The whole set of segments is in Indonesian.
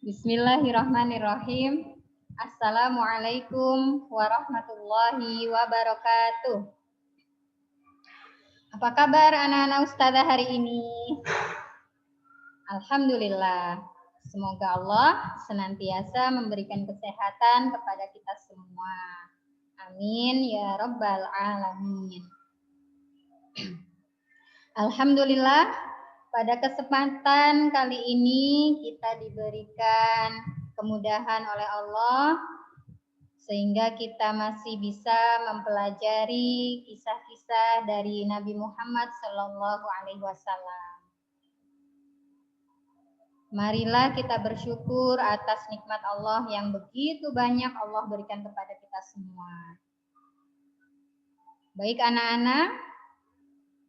Bismillahirrahmanirrahim. Assalamualaikum warahmatullahi wabarakatuh. Apa kabar anak-anak ustazah hari ini? Alhamdulillah. Semoga Allah senantiasa memberikan kesehatan kepada kita semua. Amin ya rabbal alamin. Alhamdulillah, pada kesempatan kali ini kita diberikan kemudahan oleh Allah sehingga kita masih bisa mempelajari kisah-kisah dari Nabi Muhammad SAW. Marilah kita bersyukur atas nikmat Allah yang begitu banyak Allah berikan kepada kita semua. Baik anak-anak,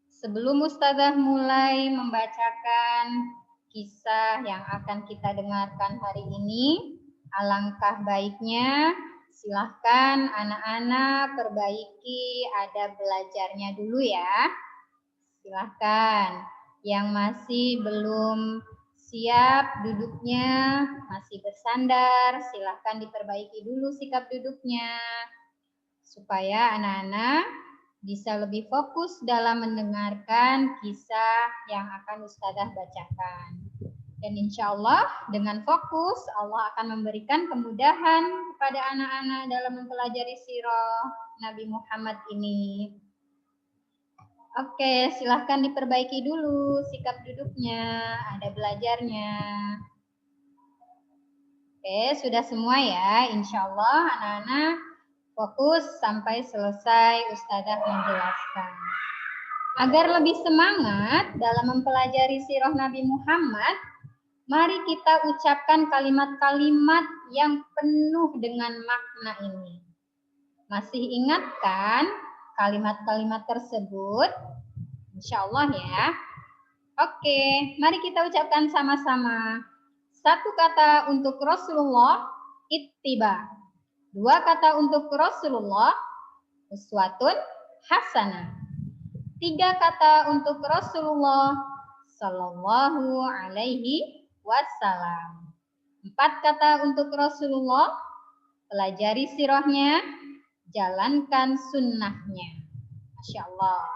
sebelum Ustazah mulai membacakan kisah yang akan kita dengarkan hari ini, alangkah baiknya silahkan anak-anak perbaiki adab belajarnya dulu ya. Silahkan yang masih belum siap duduknya, masih bersandar, silahkan diperbaiki dulu sikap duduknya supaya anak-anak bisa lebih fokus dalam mendengarkan kisah yang akan Ustazah bacakan. Dan insya Allah dengan fokus Allah akan memberikan kemudahan kepada anak-anak dalam mempelajari sirah Nabi Muhammad ini. Oke, silahkan diperbaiki dulu sikap duduknya, ada belajarnya. Oke, sudah semua ya, insya Allah anak-anak fokus sampai selesai Ustazah menjelaskan. Agar lebih semangat dalam mempelajari sirah Nabi Muhammad, mari kita ucapkan kalimat-kalimat yang penuh dengan makna ini. Masih ingat kan kalimat-kalimat tersebut? Insya Allah ya. Oke, mari kita ucapkan sama-sama. Satu kata untuk Rasulullah, ittiba. Dua kata untuk Rasulullah, uswatun hasanah. Tiga kata untuk Rasulullah, sallallahu alaihi wasallam. Empat kata untuk Rasulullah, pelajari sirahnya, jalankan sunnahnya. Masya Allah.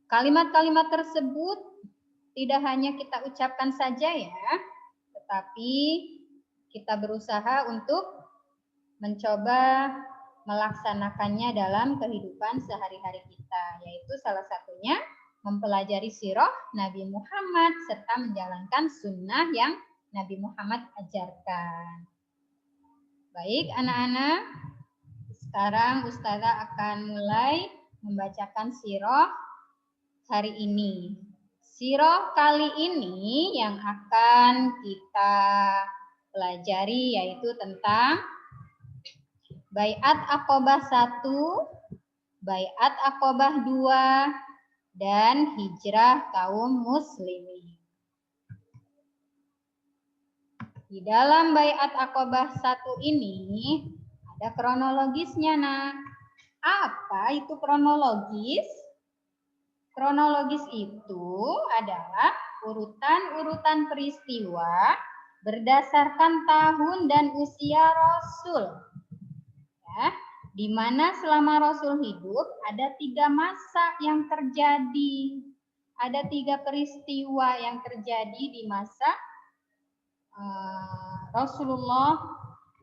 Kalimat-kalimat tersebut tidak hanya kita ucapkan saja ya, tetapi kita berusaha untuk mencoba melaksanakannya dalam kehidupan sehari-hari kita, yaitu salah satunya mempelajari sirah Nabi Muhammad serta menjalankan sunnah yang Nabi Muhammad ajarkan. Baik anak-anak, sekarang Ustazah akan mulai membacakan sirah hari ini. Sirah kali ini yang akan kita pelajari yaitu tentang Baiat Aqobah 1, Baiat Aqobah 2, dan hijrah kaum muslimin. Di dalam Baiat Aqobah 1 ini ada kronologisnya, nak. Apa itu kronologis? Kronologis itu adalah urutan-urutan peristiwa berdasarkan tahun dan usia Rasul. Ya, di mana selama Rasul hidup ada 3 masa yang terjadi. Ada 3 peristiwa yang terjadi di masa Rasulullah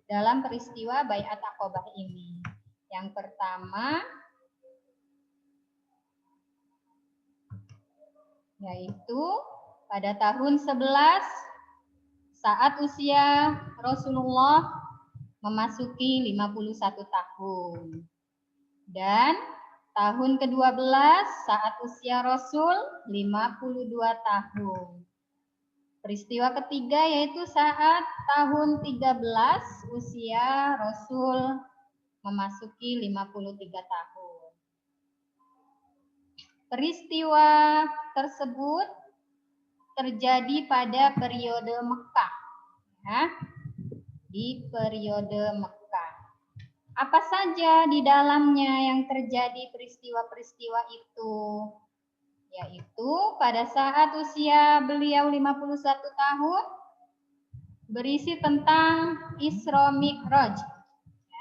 dalam peristiwa Baiat Aqobah ini. Yang pertama yaitu pada tahun 11 saat usia Rasulullah memasuki 51 tahun. Dan tahun ke-12 saat usia Rasul 52 tahun. Peristiwa ketiga yaitu saat tahun 13 usia Rasul memasuki 53 tahun. Peristiwa tersebut terjadi pada periode Mekah. Ya, di periode Mekah. Apa saja di dalamnya yang terjadi peristiwa-peristiwa itu? Yaitu pada saat usia beliau 51 tahun, berisi tentang Isra Mi'raj.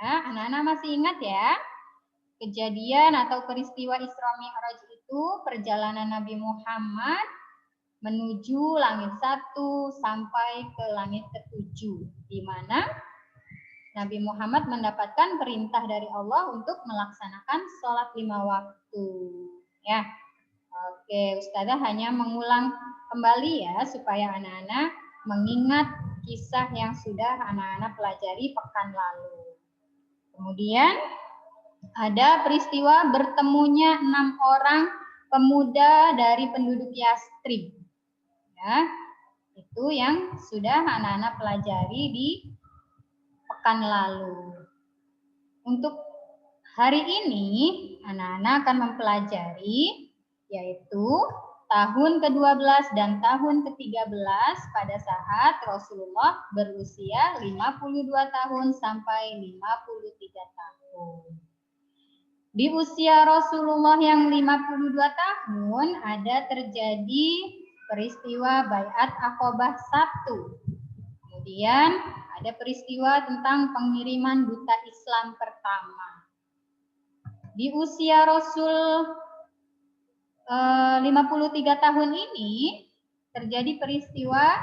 Ya, anak-anak masih ingat ya? Kejadian atau peristiwa Isra Mi'raj itu perjalanan Nabi Muhammad menuju langit 1 sampai ke langit ke-7, di mana Nabi Muhammad mendapatkan perintah dari Allah untuk melaksanakan sholat 5 waktu. Ya, oke, Ustazah hanya mengulang kembali ya supaya anak-anak mengingat kisah yang sudah anak-anak pelajari pekan lalu. Kemudian ada peristiwa bertemunya 6 orang pemuda dari penduduk Yastrib. Ya, itu yang sudah anak-anak pelajari di pekan lalu. Untuk hari ini, anak-anak akan mempelajari yaitu tahun ke-12 dan tahun ke-13 pada saat Rasulullah berusia 52 tahun sampai 53 tahun. Di usia Rasulullah yang 52 tahun ada terjadi peristiwa Baiat Aqobah 1. Kemudian ada peristiwa tentang pengiriman duta Islam pertama. Di usia Rasul 53 tahun ini terjadi peristiwa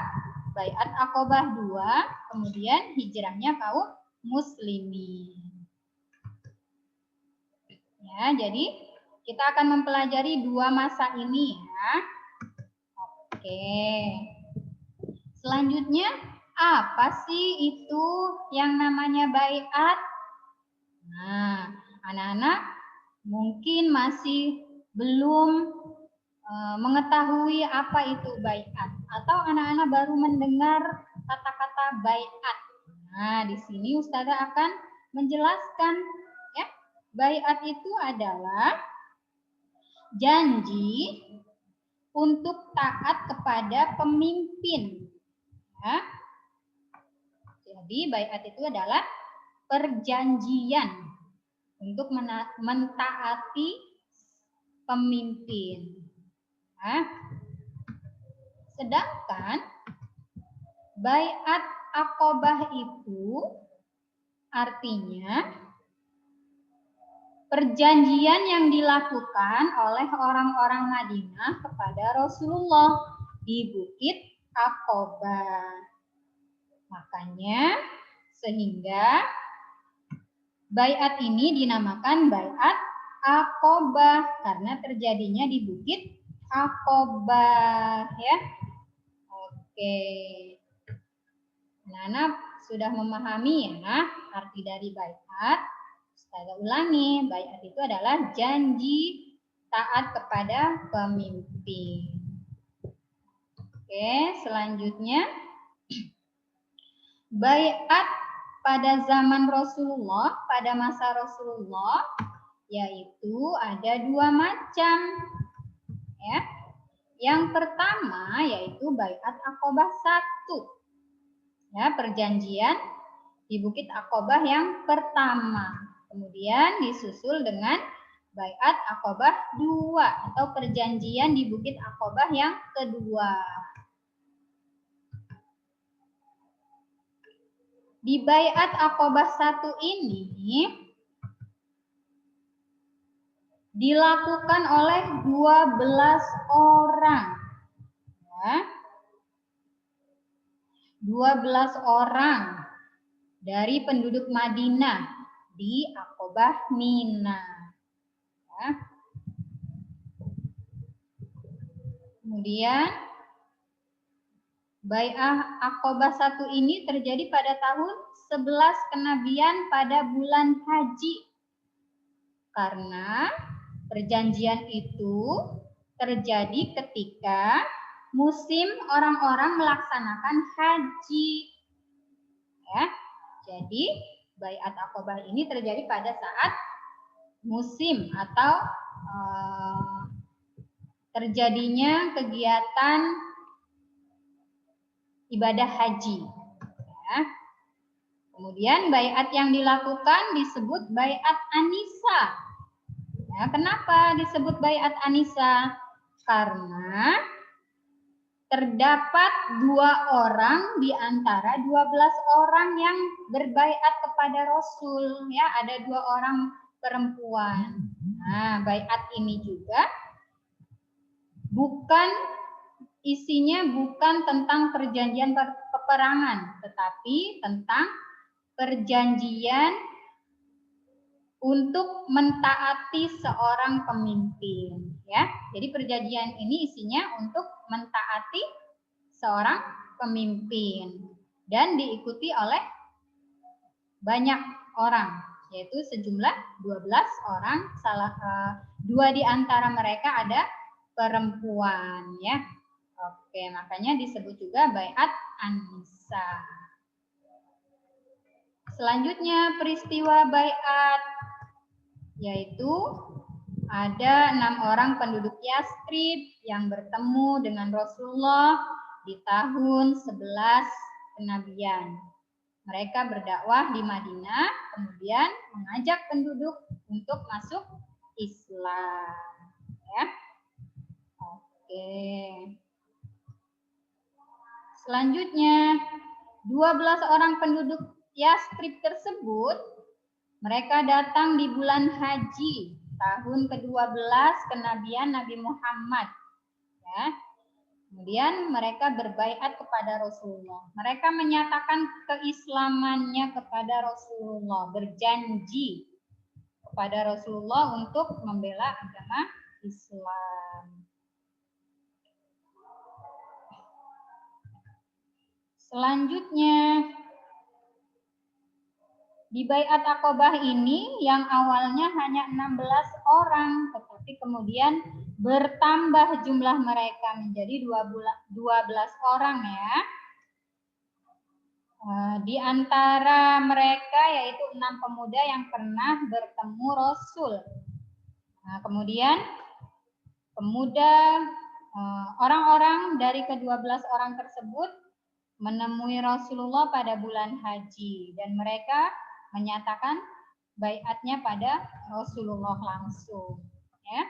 Baiat Aqobah 2, kemudian hijrahnya kaum muslimin. Ya, jadi kita akan mempelajari 2 masa ini ya. Oke. Selanjutnya, apa sih itu yang namanya baiat? Nah, anak-anak mungkin masih belum mengetahui apa itu baiat, atau anak-anak baru mendengar kata-kata baiat. Nah, di sini Ustazah akan menjelaskan ya. Baiat itu adalah janji untuk taat kepada pemimpin. Ya. Jadi baiat itu adalah perjanjian untuk mentaati pemimpin. Nah, sedangkan baiat Aqobah itu artinya perjanjian yang dilakukan oleh orang-orang Madinah kepada Rasulullah di Bukit Aqobah. Makanya sehingga baiat ini dinamakan baiat Aqobah karena terjadinya di Bukit Aqobah ya. Oke. Nana sudah memahami ya arti dari baiat. Saya ulangi, baiat itu adalah janji taat kepada pemimpin. Oke, selanjutnya baiat pada zaman Rasulullah, pada masa Rasulullah, yaitu ada 2 macam. Ya. Yang pertama yaitu baiat Aqobah 1. Ya, perjanjian di Bukit Aqobah yang pertama. Kemudian disusul dengan baiat Aqobah 2 atau perjanjian di Bukit Aqobah yang kedua. Di baiat Aqobah 1 ini dilakukan oleh 12 orang. Ya. 12 orang dari penduduk Madinah di Aqobah Mina. Ya. Kemudian baiat Aqobah 1 ini terjadi pada tahun 11 kenabian pada bulan Haji. Karena perjanjian itu terjadi ketika musim orang-orang melaksanakan haji. Ya. Jadi baiat Aqobah ini terjadi pada saat musim atau terjadinya kegiatan ibadah haji. Ya. Kemudian baiat yang dilakukan disebut baiat Anisa. Ya, kenapa disebut baiat Anisa? Karena terdapat 2 orang di antara 12 orang yang berbaiat kepada Rasul, ya, ada 2 orang perempuan. Nah, baiat ini juga isinya bukan tentang perjanjian peperangan, tetapi tentang perjanjian untuk mentaati seorang pemimpin, ya. Jadi perjanjian ini isinya untuk mentaati seorang pemimpin dan diikuti oleh banyak orang, yaitu sejumlah 12 orang. 2 di antara mereka ada perempuan, ya. Oke, makanya disebut juga baiat an-nisa. Selanjutnya peristiwa baiat, yaitu ada 6 orang penduduk Yastrib yang bertemu dengan Rasulullah di tahun 11 kenabian. Mereka berdakwah di Madinah, kemudian mengajak penduduk untuk masuk Islam. Ya. Oke. Selanjutnya, 12 orang penduduk Yastrib tersebut, mereka datang di bulan Haji, tahun ke-12 kenabian Nabi Muhammad. Ya. Kemudian mereka berbaiat kepada Rasulullah. Mereka menyatakan keislamannya kepada Rasulullah, berjanji kepada Rasulullah untuk membela agama Islam. Selanjutnya, di Baiat Aqobah ini yang awalnya hanya 16 orang, tetapi kemudian bertambah jumlah mereka menjadi 12 orang, ya. Di antara mereka yaitu 6 pemuda yang pernah bertemu Rasul. Nah, kemudian orang-orang dari ke-12 orang tersebut menemui Rasulullah pada bulan Haji dan mereka menyatakan baiatnya pada Rasulullah langsung, ya.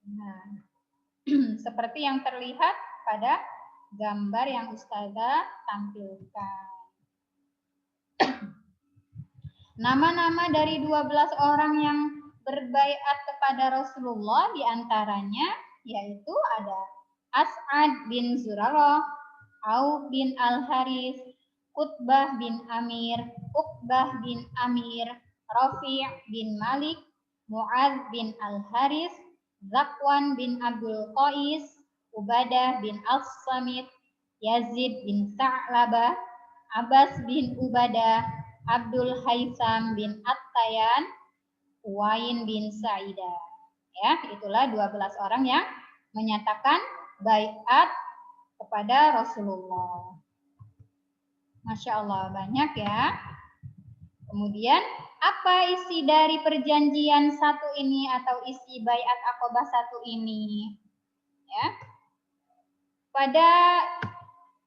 Nah, seperti yang terlihat pada gambar yang Ustazah tampilkan. Nama-nama dari 12 orang yang berbaiat kepada Rasulullah diantaranya yaitu ada As'ad bin Zurarah, Auf bin Al-Haris, Utbah bin Amir, Uqbah bin Amir, Rafi' bin Malik, Mu'adz bin Al-Haris, Zakwan bin Abdul Qais, Ubadah bin Al-Samit, Yazid bin Sa'labah, Abbas bin Ubadah, Abdul Haitham bin At-Tayan, Uwain bin Sa'idah. Ya, itulah 12 orang yang menyatakan baiat kepada Rasulullah. Masya Allah, banyak ya. Kemudian, apa isi dari perjanjian satu ini atau isi baiat Aqobah satu ini? Ya. Pada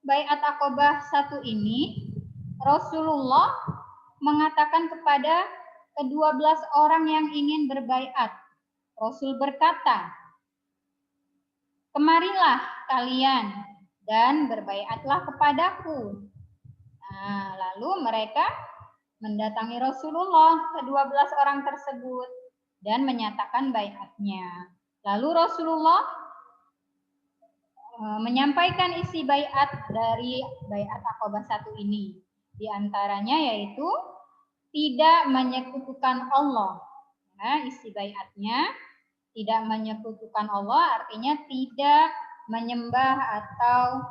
baiat Aqobah satu ini, Rasulullah mengatakan kepada ke-12 orang yang ingin berbaiat. Rasul berkata, "Kemarilah kalian dan berbaiatlah kepadaku." Nah, lalu mereka mendatangi Rasulullah, ke-12 orang tersebut, dan menyatakan baiatnya. Lalu Rasulullah menyampaikan isi baiat dari baiat Aqobah satu ini. Di antaranya yaitu tidak menyekutukan Allah. Nah, isi baiatnya tidak menyekutukan Allah artinya tidak menyembah atau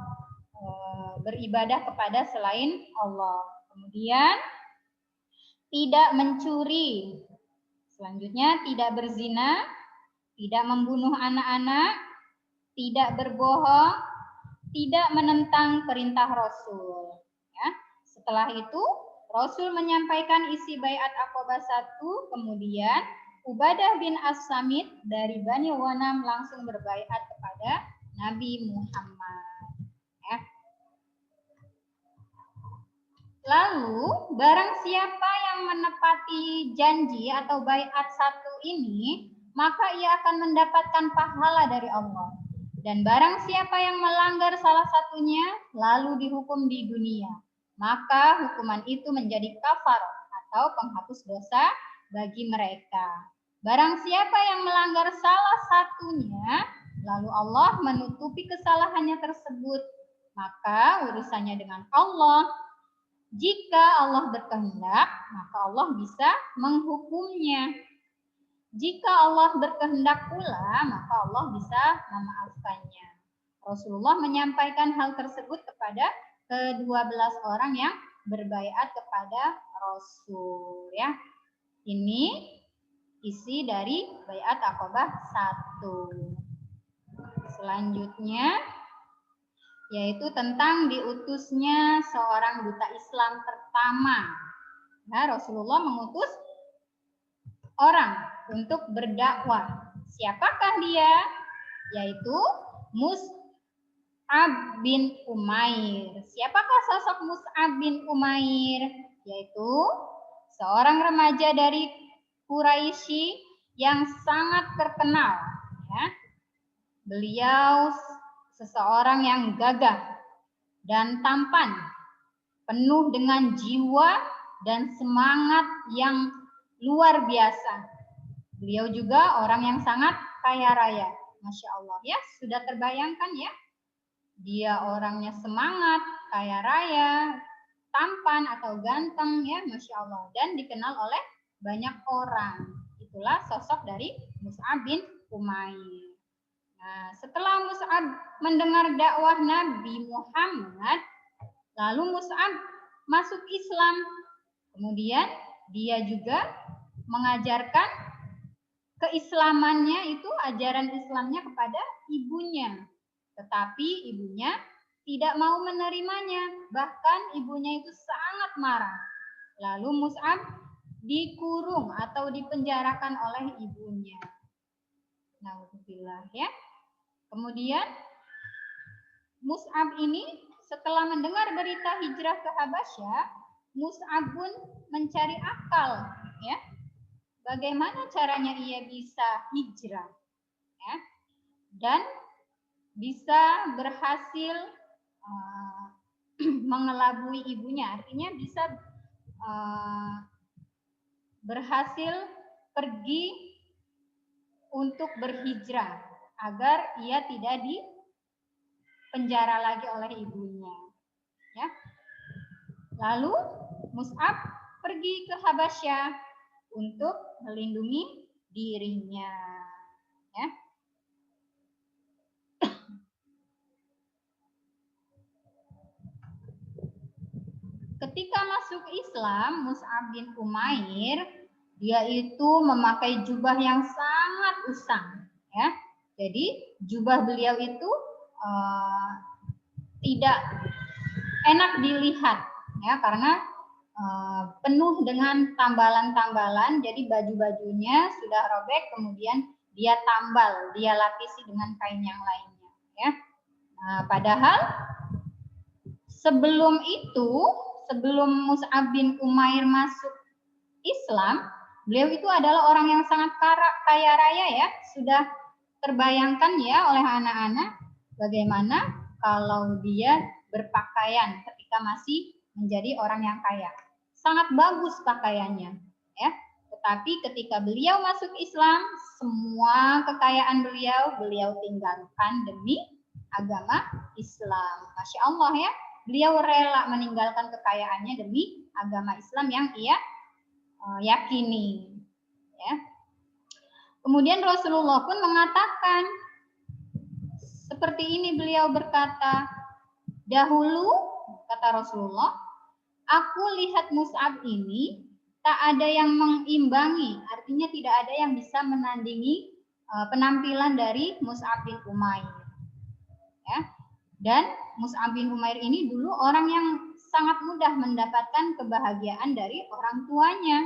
beribadah kepada selain Allah. Kemudian tidak mencuri. Selanjutnya tidak berzina, tidak membunuh anak-anak, tidak berbohong, tidak menentang perintah Rasul. Ya. Setelah itu Rasul menyampaikan isi baiat Aqobah 1, kemudian Ubadah bin As-Samit dari Bani Ghanam langsung berbaiat kepada Nabi Muhammad. Ya. Lalu, barang siapa yang menepati janji atau baiat satu ini, maka ia akan mendapatkan pahala dari Allah. Dan barang siapa yang melanggar salah satunya, lalu dihukum di dunia, maka hukuman itu menjadi kafarah atau penghapus dosa bagi mereka. Barang siapa yang melanggar salah satunya, lalu Allah menutupi kesalahannya tersebut, maka urusannya dengan Allah. Jika Allah berkehendak, maka Allah bisa menghukumnya. Jika Allah berkehendak pula, maka Allah bisa memaafkannya. Rasulullah menyampaikan hal tersebut kepada ke-12 orang yang berbaiat kepada Rasul, ya. Ini isi dari baiat Aqabah 1. Selanjutnya yaitu tentang diutusnya seorang duta Islam pertama. Nah, Rasulullah mengutus orang untuk berdakwah. Siapakah dia? Yaitu Mus'ab bin Umair. Siapakah sosok Mus'ab bin Umair? Yaitu seorang remaja dari Quraisy yang sangat terkenal, ya. Beliau seseorang yang gagah dan tampan, penuh dengan jiwa dan semangat yang luar biasa. Beliau juga orang yang sangat kaya raya. Masya Allah, ya, sudah terbayangkan ya. Dia orangnya semangat, kaya raya, tampan atau ganteng, ya, Masya Allah. Dan dikenal oleh banyak orang. Itulah sosok dari Mus'ab bin Umair. Nah, setelah Mus'ab mendengar dakwah Nabi Muhammad, lalu Mus'ab masuk Islam. Kemudian dia juga mengajarkan keislamannya itu, ajaran Islamnya kepada ibunya. Tetapi ibunya tidak mau menerimanya. Bahkan ibunya itu sangat marah. Lalu Mus'ab dikurung atau dipenjarakan oleh ibunya. Nauzubillah, ya. Kemudian Mus'ab ini setelah mendengar berita hijrah ke Habasyah, Mus'ab pun mencari akal, ya. Bagaimana caranya ia bisa hijrah, ya, dan bisa berhasil mengelabui ibunya, artinya bisa berhasil pergi untuk berhijrah agar ia tidak dipenjara lagi oleh ibunya, ya. Lalu Mus'ab pergi ke Habasyah untuk melindungi dirinya, ya. Ketika masuk Islam, Mus'ab bin Umair, dia itu memakai jubah yang sangat usang, ya. Jadi jubah beliau itu tidak enak dilihat, ya, karena penuh dengan tambalan-tambalan. Jadi baju-bajunya sudah robek, kemudian dia tambal, dia lapisi dengan kain yang lainnya, ya. Nah, padahal sebelum itu, sebelum Mus'ab bin Umair masuk Islam, beliau itu adalah orang yang sangat kaya raya, ya. Sudah terbayangkan ya oleh anak-anak bagaimana kalau dia berpakaian ketika masih menjadi orang yang kaya. Sangat bagus pakaiannya, ya. Tetapi ketika beliau masuk Islam, semua kekayaan beliau tinggalkan demi agama Islam. Masya Allah, ya. Beliau rela meninggalkan kekayaannya demi agama Islam yang ia yakini, ya. Kemudian Rasulullah pun mengatakan seperti ini, beliau berkata, dahulu, kata Rasulullah, aku lihat Mus'ab ini tak ada yang mengimbangi, artinya tidak ada yang bisa menandingi penampilan dari Mus'ab bin Umair, ya. Dan Mus'ab bin Umair ini dulu orang yang sangat mudah mendapatkan kebahagiaan dari orang tuanya.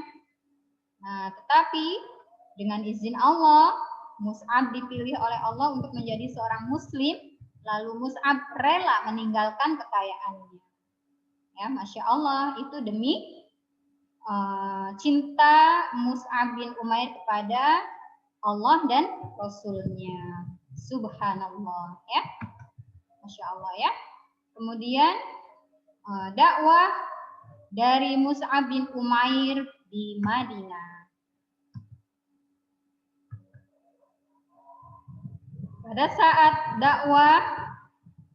Nah, tetapi dengan izin Allah, Mus'ab dipilih oleh Allah untuk menjadi seorang muslim, lalu Mus'ab rela meninggalkan kekayaannya. Ya, Masya Allah, itu demi cinta Mus'ab bin Umair kepada Allah dan Rasulnya. Subhanallah, ya. Masya Allah, ya. Kemudian dakwah dari Mus'ab bin Umair di Madinah. Pada saat dakwah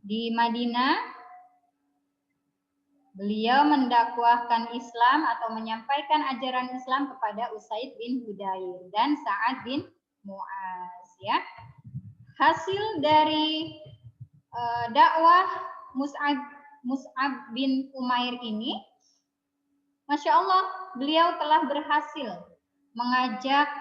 di Madinah, beliau mendakwahkan Islam atau menyampaikan ajaran Islam kepada Usaid bin Hudayr dan Sa'ad bin Mu'az, ya. Hasil dari dakwah Mus'ab bin Umair ini, Masya Allah, beliau telah berhasil mengajak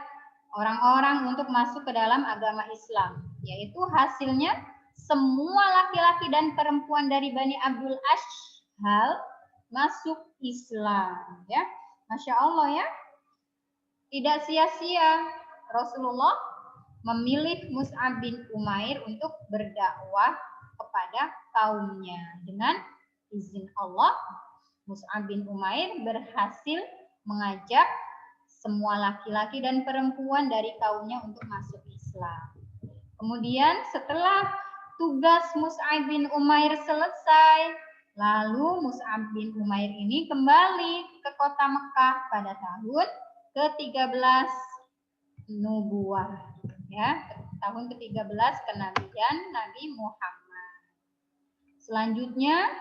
orang-orang untuk masuk ke dalam agama Islam, yaitu hasilnya semua laki-laki dan perempuan dari Bani Abdul Ashhal masuk Islam, ya. Masya Allah, ya. Tidak sia-sia Rasulullah memilih Mus'ab bin Umair untuk berdakwah kepada kaumnya. Dengan izin Allah, Mus'ab bin Umair berhasil mengajak semua laki-laki dan perempuan dari kaumnya untuk masuk Islam. Kemudian setelah tugas Mus'ab bin Umair selesai, lalu Mus'ab bin Umair ini kembali ke kota Mekah pada tahun ke-13 Nubuwah, ya, tahun ke-13 kenabian Nabi Muhammad. Selanjutnya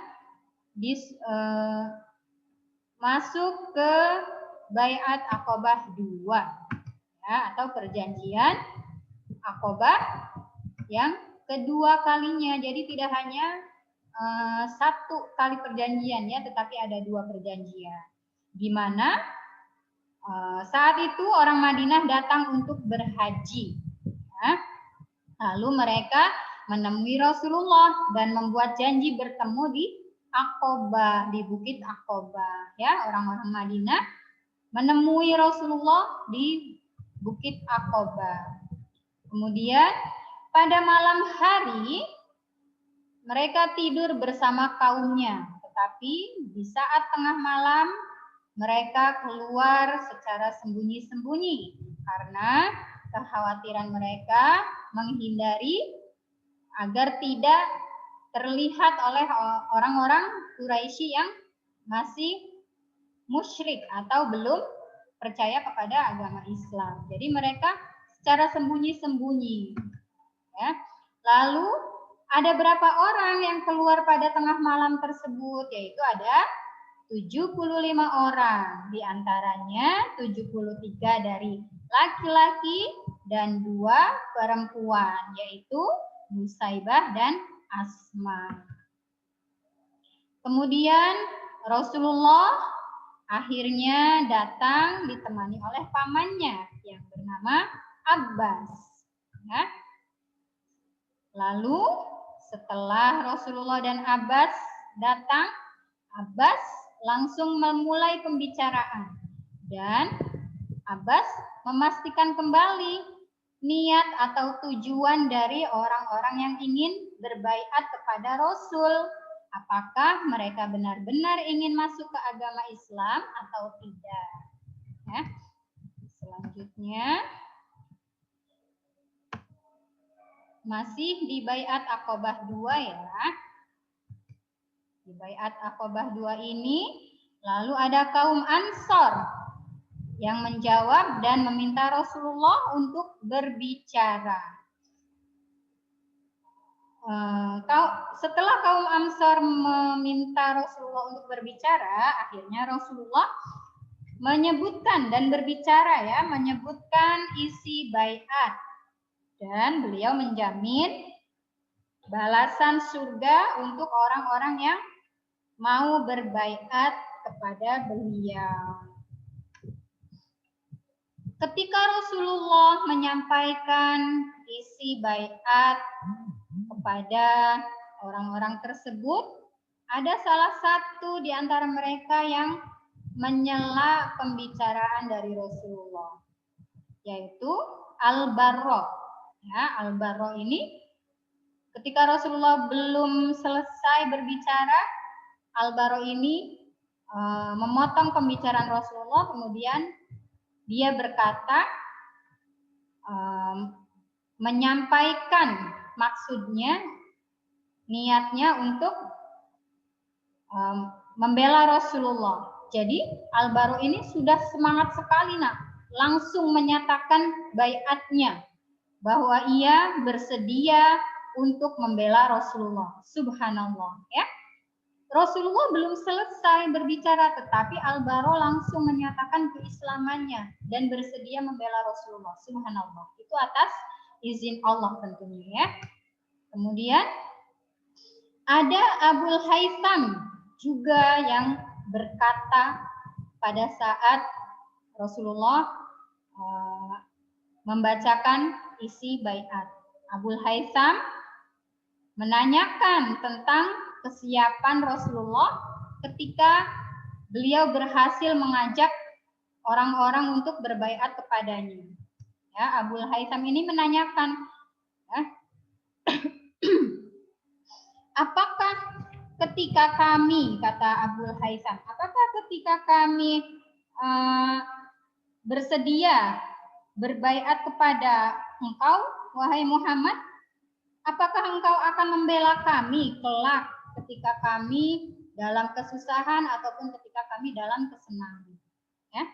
masuk ke Baiat Aqabah 2, ya, atau perjanjian Aqabah yang kedua kalinya. Jadi tidak hanya satu kali perjanjian, ya, tetapi ada 2 perjanjian. Di mana saat itu orang Madinah datang untuk berhaji, ya. Lalu mereka menemui Rasulullah dan membuat janji bertemu di Aqabah, di Bukit Aqabah, ya. Orang-orang Madinah menemui Rasulullah di Bukit Aqabah. Kemudian pada malam hari mereka tidur bersama kaumnya, tetapi di saat tengah malam mereka keluar secara sembunyi-sembunyi karena kekhawatiran mereka menghindari agar tidak terlihat oleh orang-orang Quraisy yang masih musyrik atau belum percaya kepada agama Islam. Jadi mereka secara sembunyi-sembunyi, ya. Lalu ada berapa orang yang keluar pada tengah malam tersebut, yaitu ada 75 orang, di antaranya 73 dari laki-laki dan 2 perempuan, yaitu Nusaibah dan Asma. Kemudian Rasulullah akhirnya datang ditemani oleh pamannya yang bernama Abbas, ya. Lalu setelah Rasulullah dan Abbas datang, Abbas langsung memulai pembicaraan dan Abbas memastikan kembali niat atau tujuan dari orang-orang yang ingin berbaiat kepada Rasul. Apakah mereka benar-benar ingin masuk ke agama Islam atau tidak? Ya. Selanjutnya masih di Baiat Aqabah 2, ya. Di Baiat Aqabah 2 ini lalu ada kaum Ansor yang menjawab dan meminta Rasulullah untuk berbicara. Setelah kaum Ansor meminta Rasulullah untuk berbicara, akhirnya Rasulullah menyebutkan dan berbicara, ya, menyebutkan isi baiat, dan beliau menjamin balasan surga untuk orang-orang yang mau berbaiat kepada beliau. Ketika Rasulullah menyampaikan isi baiat kepada orang-orang tersebut, ada salah satu di antara mereka yang menyela pembicaraan dari Rasulullah, yaitu Al-Barra. Ya, Al-Barra ini ketika Rasulullah belum selesai berbicara, Al-Barra ini memotong pembicaraan Rasulullah, kemudian dia berkata, menyampaikan maksudnya niatnya untuk membela Rasulullah. Jadi Al-Bara ini sudah semangat sekali nak, langsung menyatakan baiatnya bahwa ia bersedia untuk membela Rasulullah. Subhanallah ya. Rasulullah belum selesai berbicara, tetapi Al-Bara langsung menyatakan keislamannya dan bersedia membela Rasulullah. Subhanallah. Itu atas izin Allah tentunya ya. Kemudian ada Abul Haytham juga yang berkata pada saat Rasulullah membacakan isi baiat. Abul Haytham menanyakan tentang kesiapan Rasulullah ketika beliau berhasil mengajak orang-orang untuk berbaiat kepadanya. Ya, Abul Haytham ini menanyakan, ya, apakah ketika kami, kata Abul Haytham, apakah ketika kami bersedia berbaiat kepada engkau, wahai Muhammad, apakah engkau akan membela kami kelak ketika kami dalam kesusahan ataupun ketika kami dalam kesenangan? Ya.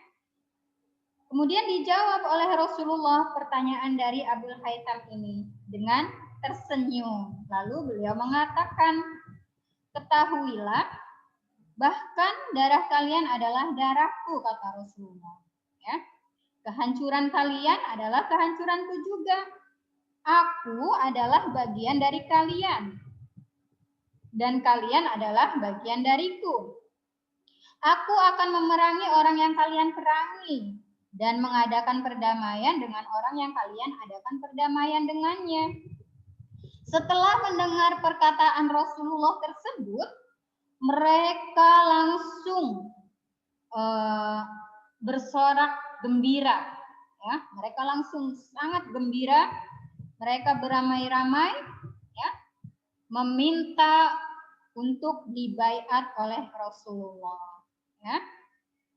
Kemudian dijawab oleh Rasulullah pertanyaan dari Abul Haytham ini dengan tersenyum. Lalu beliau mengatakan, ketahuilah, bahkan darah kalian adalah darahku, kata Rasulullah. Ya. Kehancuran kalian adalah kehancuranku juga. Aku adalah bagian dari kalian. Dan kalian adalah bagian dariku. Aku akan memerangi orang yang kalian perangi. Dan mengadakan perdamaian dengan orang yang kalian adakan perdamaian dengannya. Setelah mendengar perkataan Rasulullah tersebut, mereka langsung bersorak gembira. Ya, mereka langsung sangat gembira. Mereka beramai-ramai, ya, meminta untuk dibaiat oleh Rasulullah. Ya.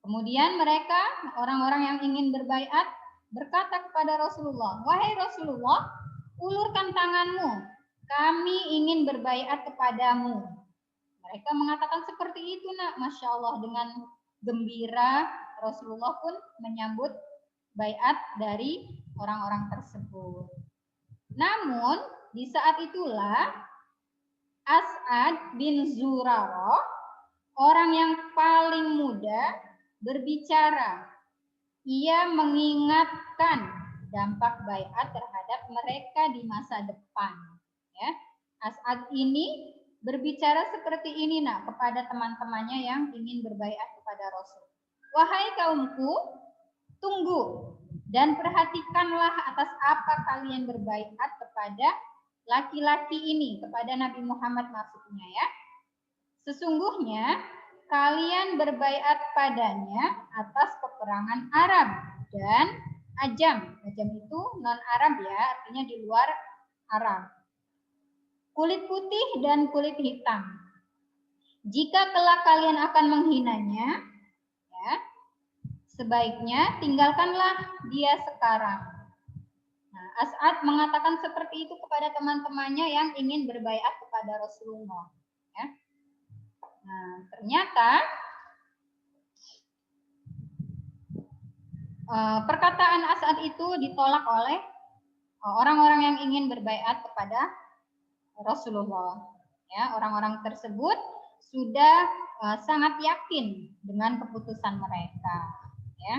Kemudian mereka, orang-orang yang ingin berbaiat, berkata kepada Rasulullah, wahai Rasulullah, ulurkan tanganmu, kami ingin berbaiat kepadamu. Mereka mengatakan seperti itu nak, Masya Allah, dengan gembira Rasulullah pun menyambut baiat dari orang-orang tersebut. Namun di saat itulah As'ad bin Zurarah, orang yang paling muda, berbicara. Ia mengingatkan dampak baiat terhadap mereka di masa depan. Ya. As'ad ini berbicara seperti ini nak kepada teman-temannya yang ingin berbaiat kepada Rasul. Wahai kaumku, tunggu dan perhatikanlah atas apa kalian berbaiat kepada laki-laki ini, kepada Nabi Muhammad maksudnya ya. Sesungguhnya kalian berbaiat padanya atas peperangan Arab dan Ajam. Ajam itu non-Arab ya, artinya di luar Arab. Kulit putih dan kulit hitam. Jika kelak kalian akan menghinanya, ya, sebaiknya tinggalkanlah dia sekarang. Nah, As'ad mengatakan seperti itu kepada teman-temannya yang ingin berbaiat kepada Rasulullah. Ya. Nah, ternyata perkataan As'ad itu ditolak oleh orang-orang yang ingin berbaiat kepada Rasulullah. Ya, orang-orang tersebut sudah sangat yakin dengan keputusan mereka. Ya.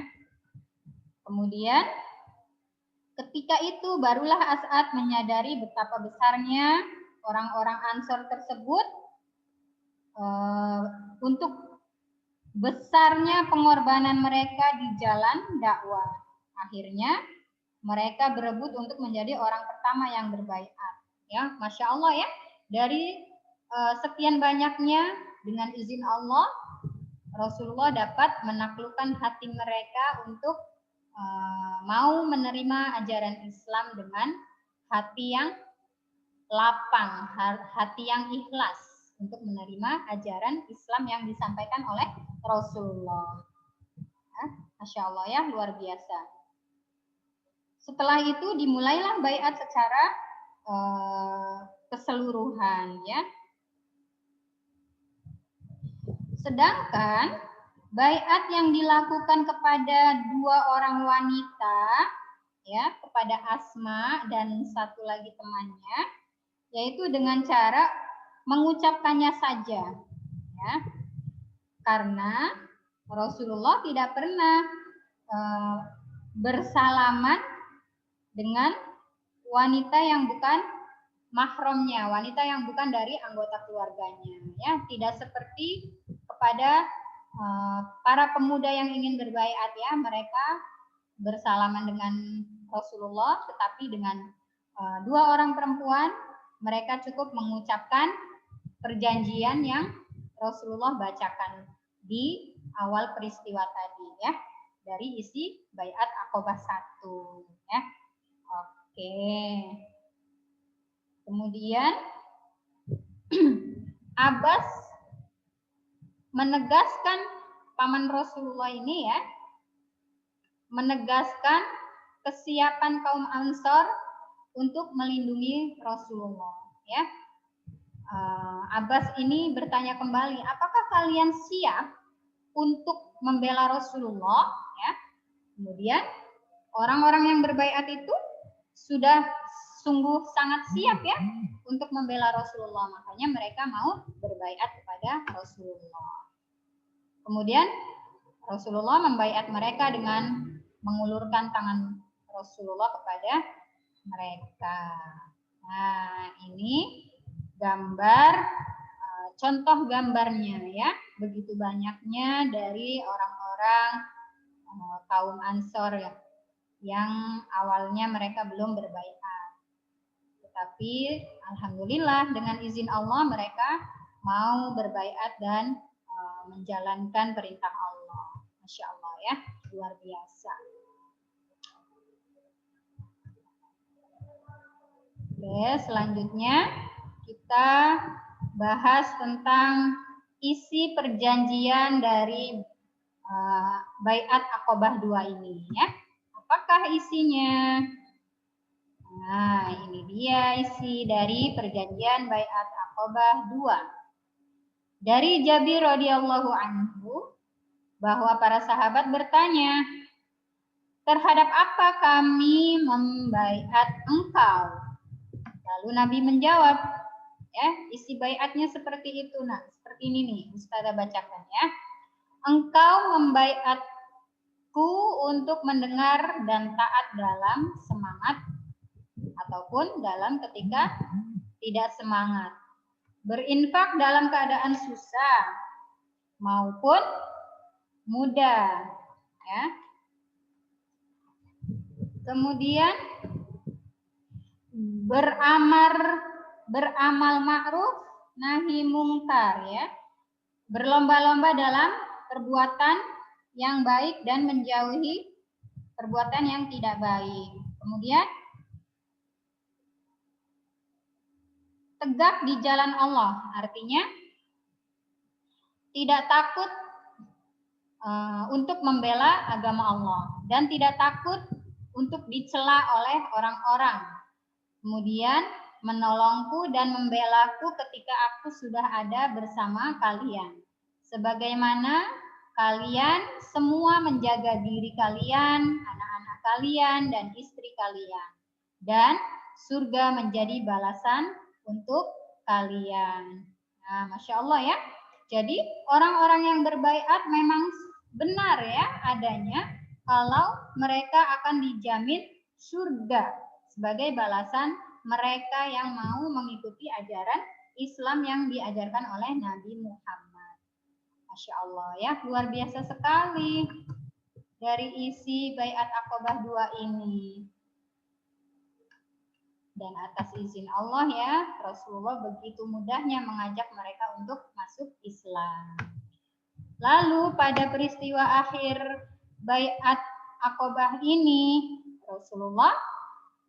Kemudian ketika itu barulah As'ad menyadari betapa besarnya orang-orang Ansor tersebut untuk besarnya pengorbanan mereka di jalan dakwah. Akhirnya mereka berebut untuk menjadi orang pertama yang berbaiat. Ya, Masya Allah ya. Dari sekian banyaknya, dengan izin Allah, Rasulullah dapat menaklukkan hati mereka untuk mau menerima ajaran Islam dengan hati yang lapang, hati yang ikhlas untuk menerima ajaran Islam yang disampaikan oleh Rasulullah. Masya Allah ya, luar biasa. Setelah itu dimulailah baiat secara keseluruhan ya. Sedangkan baiat yang dilakukan kepada dua orang wanita ya, kepada Asma dan satu lagi temannya, yaitu dengan cara mengucapkannya saja ya. Karena Rasulullah tidak pernah bersalaman dengan wanita yang bukan mahramnya, wanita yang bukan dari anggota keluarganya ya. Tidak seperti kepada para pemuda yang ingin berbaiat ya, mereka bersalaman dengan Rasulullah, tetapi dengan dua orang perempuan mereka cukup mengucapkan perjanjian yang Rasulullah bacakan di awal peristiwa tadi ya, dari isi baiat Aqobah 1 ya. Oke. Kemudian Abbas menegaskan, paman Rasulullah ini ya, menegaskan kesiapan kaum Ansor untuk melindungi Rasulullah ya. Abbas ini bertanya kembali, apakah kalian siap untuk membela Rasulullah ya? Kemudian orang-orang yang berbaiat itu sudah sungguh sangat siap ya untuk membela Rasulullah, makanya mereka mau berbaiat kepada Rasulullah. Kemudian Rasulullah membaiat mereka dengan mengulurkan tangan Rasulullah kepada mereka. Nah, ini gambar, contoh gambarnya ya, begitu banyaknya dari orang-orang kaum Ansor ya, yang awalnya mereka belum berbaiat. Tetapi alhamdulillah dengan izin Allah mereka mau berbaiat dan menjalankan perintah Allah. Masya Allah ya, luar biasa. Oke, selanjutnya kita bahas tentang isi perjanjian dari baiat Aqobah 2 ini ya. Apakah isinya? Nah, ini dia isi dari perjanjian baiat Aqobah 2. Dari Jabir radhiyallahu anhu bahwa para sahabat bertanya, terhadap apa kami membaiat engkau? Lalu Nabi menjawab, ya, isi baiatnya seperti itu. Nah, seperti ini nih, Ustazah bacakan ya. Engkau membaiatku untuk mendengar dan taat dalam semangat ataupun dalam ketika tidak semangat. Berinfak dalam keadaan susah maupun mudah, ya. Kemudian beramal ma'ruf nahi mungkar, ya. Berlomba-lomba dalam perbuatan yang baik dan menjauhi perbuatan yang tidak baik. Kemudian tegak di jalan Allah, artinya tidak takut untuk membela agama Allah dan tidak takut untuk dicela oleh orang-orang. Kemudian menolongku dan membelaku ketika aku sudah ada bersama kalian. Sebagaimana kalian semua menjaga diri kalian, anak-anak kalian, dan istri kalian. Dan surga menjadi balasan untuk kalian. Nah, Masya Allah ya. Jadi orang-orang yang berbaiat memang benar ya adanya kalau mereka akan dijamin surga sebagai balasan mereka yang mau mengikuti ajaran Islam yang diajarkan oleh Nabi Muhammad. Masya Allah ya, luar biasa sekali dari isi baiat Aqobah 2 ini. Dan atas izin Allah ya, Rasulullah begitu mudahnya mengajak mereka untuk masuk Islam. Lalu pada peristiwa akhir baiat Aqobah ini, Rasulullah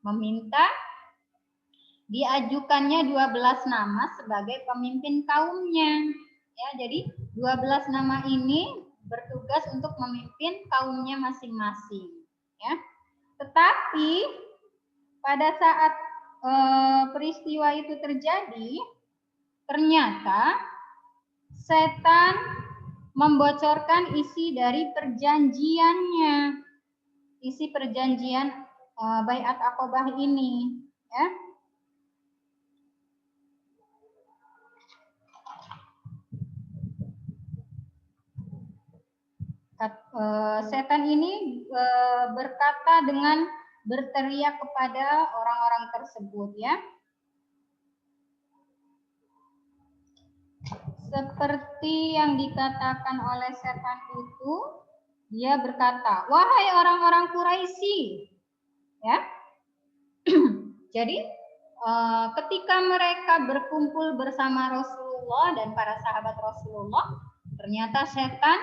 meminta diajukannya 12 nama sebagai pemimpin kaumnya. Ya, jadi 12 nama ini bertugas untuk memimpin kaumnya masing-masing. Ya. Tetapi pada saat peristiwa itu terjadi, ternyata setan membocorkan isi dari perjanjiannya, isi perjanjian Baiat Aqobah ini, ya. Setan ini berkata dengan berteriak kepada orang-orang tersebut, ya. Seperti yang dikatakan oleh setan itu, dia berkata, "Wahai orang-orang Quraisy," ya. Jadi ketika mereka berkumpul bersama Rasulullah dan para sahabat Rasulullah, ternyata setan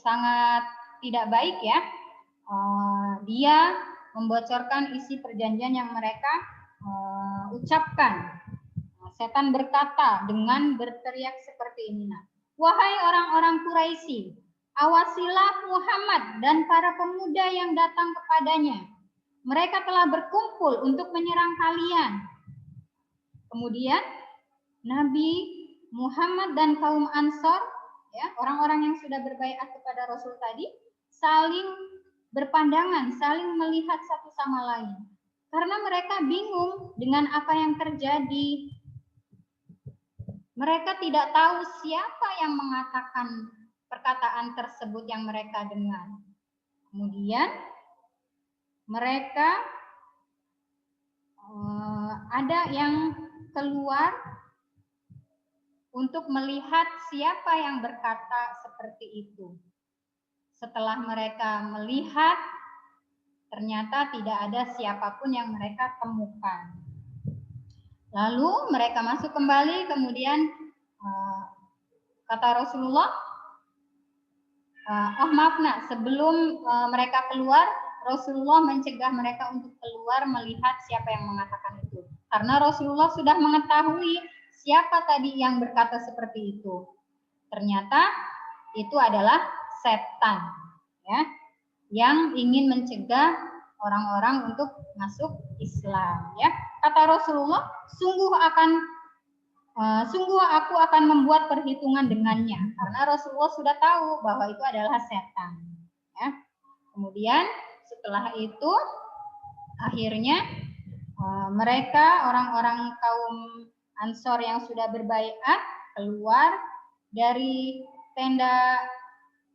sangat tidak baik, ya. Dia membocorkan isi perjanjian yang mereka ucapkan. Setan berkata dengan berteriak seperti ini, "Wahai orang-orang Quraisy, awasilah Muhammad dan para pemuda yang datang kepadanya. Mereka telah berkumpul untuk menyerang kalian." Kemudian Nabi Muhammad dan kaum Ansor, ya, orang-orang yang sudah berbaiat kepada Rasul tadi, saling berpandangan, saling melihat satu sama lain. Karena mereka bingung dengan apa yang terjadi. Mereka tidak tahu siapa yang mengatakan perkataan tersebut yang mereka dengar. Kemudian mereka ada yang keluar untuk melihat siapa yang berkata seperti itu. Setelah mereka melihat, ternyata tidak ada siapapun yang mereka temukan. Lalu mereka masuk kembali, kemudian kata Rasulullah, "Oh maaf nak, sebelum mereka keluar, Rasulullah mencegah mereka untuk keluar melihat siapa yang mengatakan itu. Karena Rasulullah sudah mengetahui siapa tadi yang berkata seperti itu. Ternyata itu adalah setan, ya, yang ingin mencegah orang-orang untuk masuk Islam, ya. Kata Rasulullah, sungguh aku akan membuat perhitungan dengannya, karena Rasulullah sudah tahu bahwa itu adalah setan, ya. Kemudian setelah itu akhirnya mereka, orang-orang kaum Ansor yang sudah berbaiat, keluar dari tenda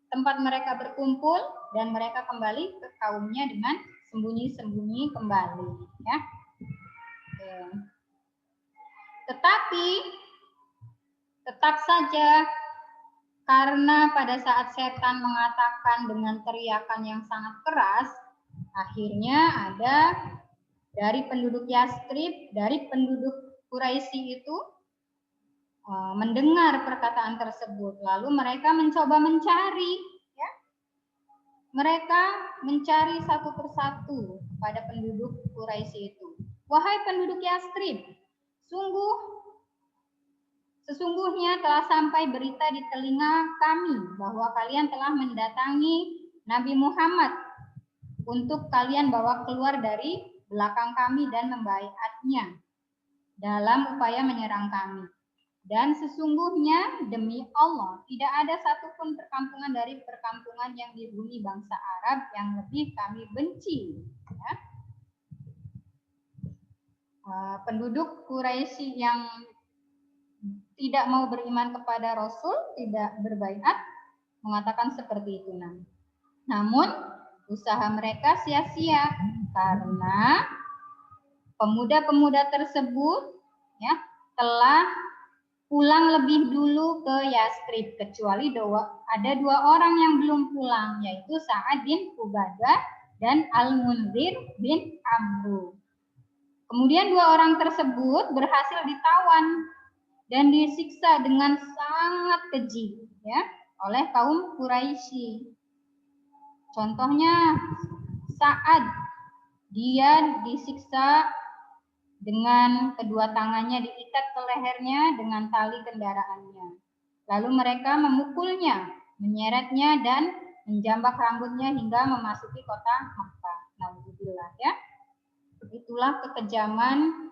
tempat mereka berkumpul dan mereka kembali ke kaumnya dengan sembunyi-sembunyi kembali, ya. Oke. Tetapi tetap saja, karena pada saat setan mengatakan dengan teriakan yang sangat keras, akhirnya ada dari penduduk Yastrib, dari penduduk Quraisy itu mendengar perkataan tersebut. Lalu mereka mencoba mencari, ya. Mereka mencari satu persatu pada penduduk Quraisy itu. "Wahai penduduk Yastrib, sesungguhnya telah sampai berita di telinga kami bahwa kalian telah mendatangi Nabi Muhammad untuk kalian bawa keluar dari belakang kami dan membaiatnya dalam upaya menyerang kami. Dan sesungguhnya demi Allah tidak ada satupun perkampungan dari perkampungan yang dihuni bangsa Arab yang lebih kami benci." Ya. Penduduk Quraisy yang tidak mau beriman kepada Rasul, tidak berbaiat, mengatakan seperti itu. Namun usaha mereka sia-sia karena pemuda-pemuda tersebut, ya, telah pulang lebih dulu ke Yastrib, kecuali ada dua orang yang belum pulang, yaitu Sa'ad bin Ubadah dan Al-Munzir bin Amru. Kemudian dua orang tersebut berhasil ditawan dan disiksa dengan sangat keji, ya, oleh kaum Quraisy. Contohnya Sa'ad, dia disiksa dengan kedua tangannya diikat ke lehernya dengan tali kendaraannya. Lalu mereka memukulnya, menyeretnya dan menjambak rambutnya hingga memasuki kota Makkah. Nauzubillah ya. Itulah kekejaman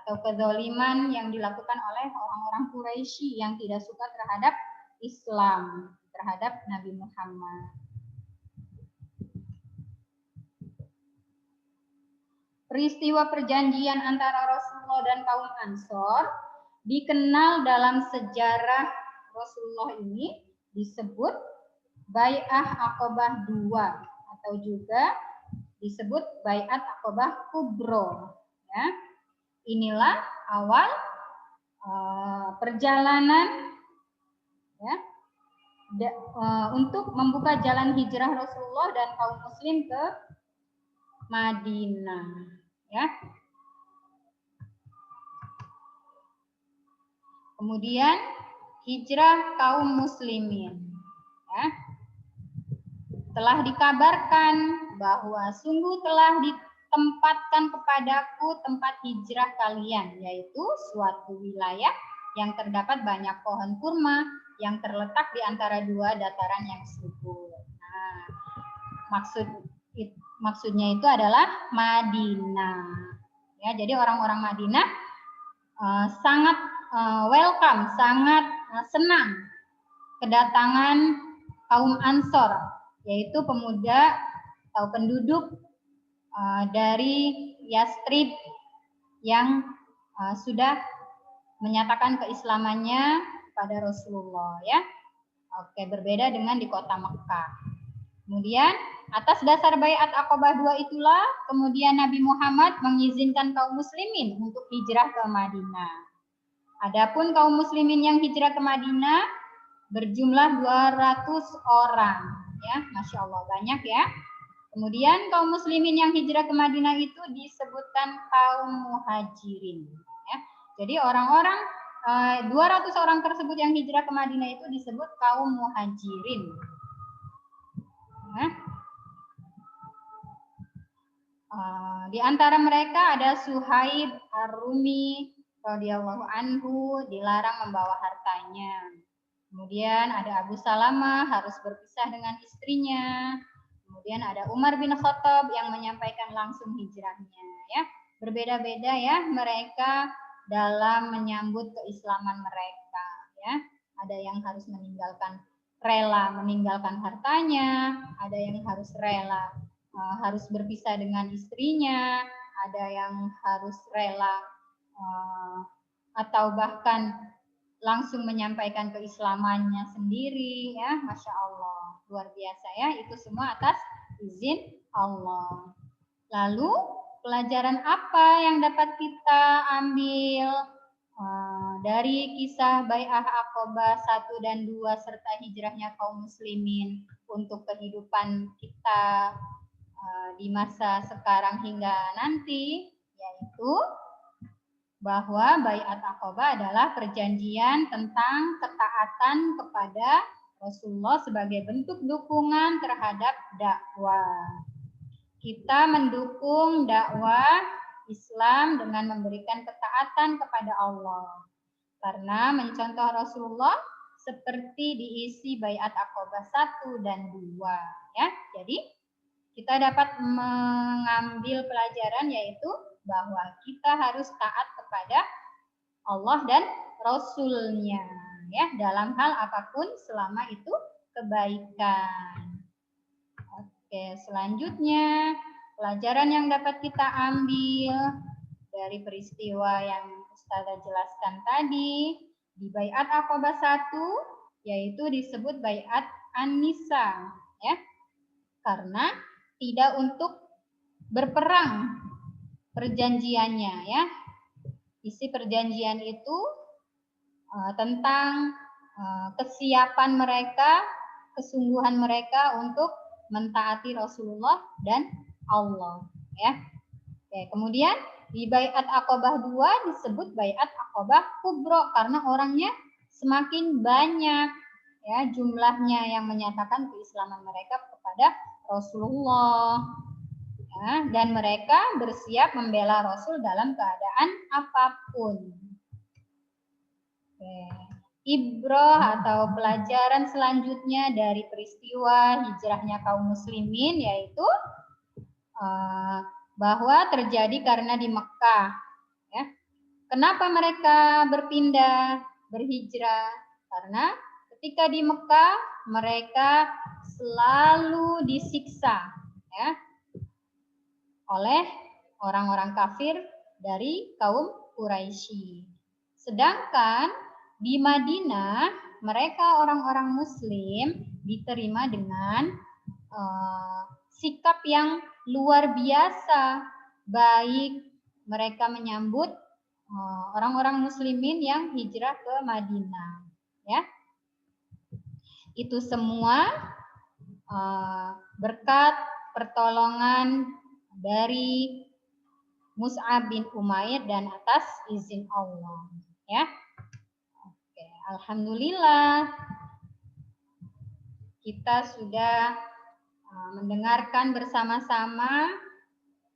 atau kezaliman yang dilakukan oleh orang-orang Quraisy yang tidak suka terhadap Islam, terhadap Nabi Muhammad. Peristiwa perjanjian antara Rasulullah dan kaum Ansor dikenal dalam sejarah Rasulullah ini disebut Bai'ah Aqabah II atau juga disebut Bai'at Aqabah Kubro. Ya. Inilah awal perjalanan ya, untuk membuka jalan hijrah Rasulullah dan kaum muslim ke Madinah. Ya. Kemudian hijrah kaum muslimin. Ya. Telah dikabarkan bahwa sungguh telah ditempatkan kepadaku tempat hijrah kalian, yaitu suatu wilayah yang terdapat banyak pohon kurma yang terletak di antara dua dataran yang subur. Nah, maksudnya itu adalah Madinah. Ya, jadi orang-orang Madinah sangat welcome, sangat senang kedatangan kaum Ansor, yaitu pemuda atau penduduk dari Yastrib yang sudah menyatakan keislamannya pada Rasulullah ya. Oke, berbeda dengan di kota Mekah. Kemudian atas dasar Bai'at Aqabah II itulah kemudian Nabi Muhammad mengizinkan kaum muslimin untuk hijrah ke Madinah. Adapun kaum muslimin yang hijrah ke Madinah berjumlah 200 orang ya, Masya Allah banyak ya. Kemudian kaum muslimin yang hijrah ke Madinah itu disebutkan kaum muhajirin ya. Jadi orang-orang 200 orang tersebut yang hijrah ke Madinah itu disebut kaum muhajirin. Ya. Di antara mereka ada Suhaib Ar-Rumi radhiyallahu anhu dilarang membawa hartanya. Kemudian ada Abu Salamah harus berpisah dengan istrinya. Kemudian ada Umar bin Khattab yang menyampaikan langsung hijrahnya ya. Berbeda-beda ya mereka dalam menyambut keislaman mereka ya. Ada yang harus rela meninggalkan hartanya, ada yang harus rela harus berpisah dengan istrinya, ada yang harus rela atau bahkan langsung menyampaikan keislamannya sendiri ya, Masya Allah, luar biasa ya, itu semua atas izin Allah. Lalu pelajaran apa yang dapat kita ambil dari kisah Bai'ah Aqabah 1 dan 2 serta hijrahnya kaum muslimin untuk kehidupan kita di masa sekarang hingga nanti, yaitu bahwa Bai'at Aqabah adalah perjanjian tentang ketaatan kepada Rasulullah sebagai bentuk dukungan terhadap dakwah. Kita mendukung dakwah Islam dengan memberikan ketaatan kepada Allah. Karena mencontoh Rasulullah seperti diisi Bai'at Aqabah 1 dan 2. Ya. Jadi kita dapat mengambil pelajaran yaitu bahwa kita harus taat kepada Allah dan Rasul-Nya ya dalam hal apapun selama itu kebaikan. Oke, selanjutnya pelajaran yang dapat kita ambil dari peristiwa yang Ustazah jelaskan tadi di Bai'at Aqabah 1 yaitu disebut Bai'at An-Nisa ya. Karena tidak untuk berperang perjanjiannya ya. Isi perjanjian itu tentang kesiapan mereka, kesungguhan mereka untuk mentaati Rasulullah dan Allah ya. Oke, kemudian di Bai'at Aqabah 2 disebut Bai'at Aqabah Kubro karena orangnya semakin banyak ya jumlahnya yang menyatakan keislaman mereka kepada Rasulullah. Ya, dan mereka bersiap membela Rasul dalam keadaan apapun. Oke. ibroh atau pelajaran selanjutnya dari peristiwa hijrahnya kaum muslimin, yaitu bahwa terjadi karena di Mekah. Ya. Kenapa mereka berpindah, berhijrah? Karena ketika di Mekah mereka selalu disiksa, ya, oleh orang-orang kafir dari kaum Quraisy. Sedangkan di Madinah mereka orang-orang Muslim diterima dengan sikap yang luar biasa, baik mereka menyambut orang-orang muslimin yang hijrah ke Madinah, ya. Itu semua berkat pertolongan dari Mus'ab bin Umair dan atas izin Allah, ya. Oke, alhamdulillah kita sudah mendengarkan bersama-sama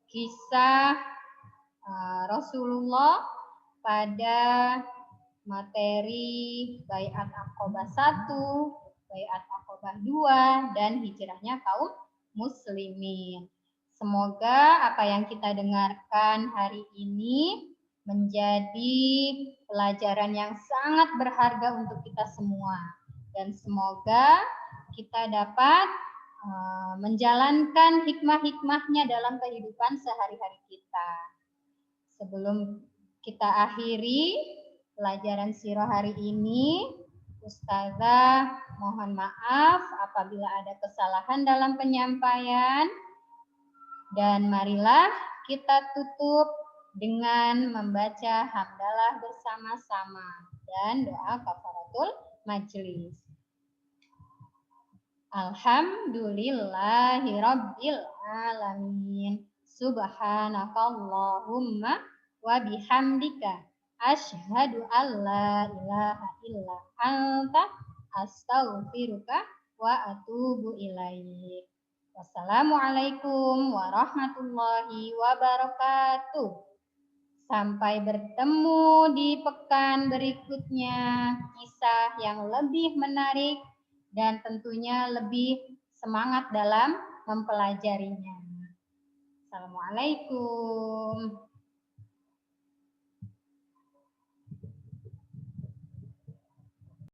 kisah Rasulullah pada materi Baiat Aqobah 1, Baiat Aqobah 2, dan hijrahnya kaum muslimin. Semoga apa yang kita dengarkan hari ini menjadi pelajaran yang sangat berharga untuk kita semua. Dan semoga kita dapat menjalankan hikmah-hikmahnya dalam kehidupan sehari-hari kita. Sebelum kita akhiri pelajaran sirah hari ini, Ustazah mohon maaf apabila ada kesalahan dalam penyampaian, dan marilah kita tutup dengan membaca hamdalah bersama-sama dan doa kafaratul majlis. Alhamdulillahirabbil alamin. Subhanakallahumma wa bihamdika asyhadu an la ilaha illa anta astaghfiruka wa atubu ilaik. Wassalamualaikum warahmatullahi wabarakatuh. Sampai bertemu di pekan berikutnya, kisah yang lebih menarik dan tentunya lebih semangat dalam mempelajarinya. Assalamualaikum.